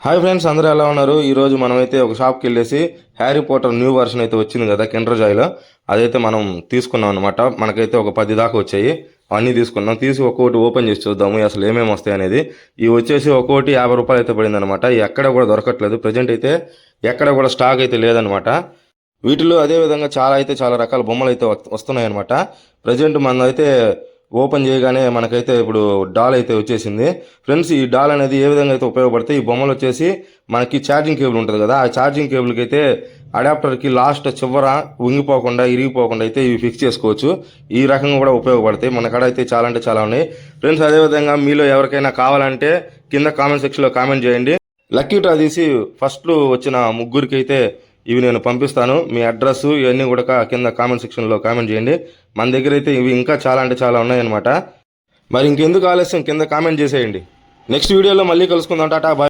Hi friends, అందరూ ఎలా ఉన్నారు? ఈరోజు మనమైతే ఒక షాప్కి వెళ్ళేసి హ్యారీ పోటర్ న్యూ వర్షన్ అయితే వచ్చింది కదా కిండర్ జాయ్లో, అదైతే మనం తీసుకున్నాం అనమాట. మనకైతే ఒక 10 దాకా వచ్చాయి. అన్నీ తీసుకున్నాం. తీసి ఒక్కొక్కటి ఓపెన్ చేసి చూద్దాము అసలు ఏమేమి వస్తాయి అనేది. ఇవి వచ్చేసి ఒక్కొక్కటి 50 రూపాయలు అయితే పడింది అనమాట. ఎక్కడ కూడా దొరకట్లేదు ప్రజెంట్ అయితే, ఎక్కడ కూడా స్టాక్ అయితే లేదనమాట. వీటిలో అదేవిధంగా చాలా రకాల బొమ్మలు అయితే వస్తున్నాయి అనమాట. ప్రజెంట్ మన అయితే ఓపెన్ చేయగానే మనకైతే ఇప్పుడు డాల్ అయితే వచ్చేసింది. ఫ్రెండ్స్, ఈ డాల్ అనేది ఏ విధంగా అయితే ఉపయోగపడతాయి, ఈ బొమ్మలు వచ్చేసి మనకి ఛార్జింగ్ కేబుల్ ఉంటుంది కదా, ఆ ఛార్జింగ్ కేబుల్కి అయితే అడాప్టర్కి లాస్ట్ చివర ఉంగిపోకుండా ఇరిగిపోకుండా అయితే ఇవి ఫిక్స్ చేసుకోవచ్చు. ఈ రకంగా కూడా ఉపయోగపడతాయి. మన కాడ అయితే చాలా అంటే చాలా ఉన్నాయి ఫ్రెండ్స్. అదేవిధంగా మీలో ఎవరికైనా కావాలంటే కింద కామెంట్ సెక్షన్లో కామెంట్ చేయండి. లక్కీ డ్రా తీసి ఫస్ట్లో వచ్చిన ముగ్గురికి అయితే ఇవి నేను పంపిస్తాను. మీ అడ్రస్ ఇవన్నీ కూడా కింద కామెంట్ సెక్షన్లో కామెంట్ చేయండి. మన దగ్గర అయితే ఇవి ఇంకా చాలా అంటే చాలా ఉన్నాయన్నమాట. మరి ఇంకెందుకు ఆలస్యం, కింద కామెంట్ చేసేయండి. నెక్స్ట్ వీడియోలో మళ్ళీ కలుసుకుందాం. టాటా, బాయ్.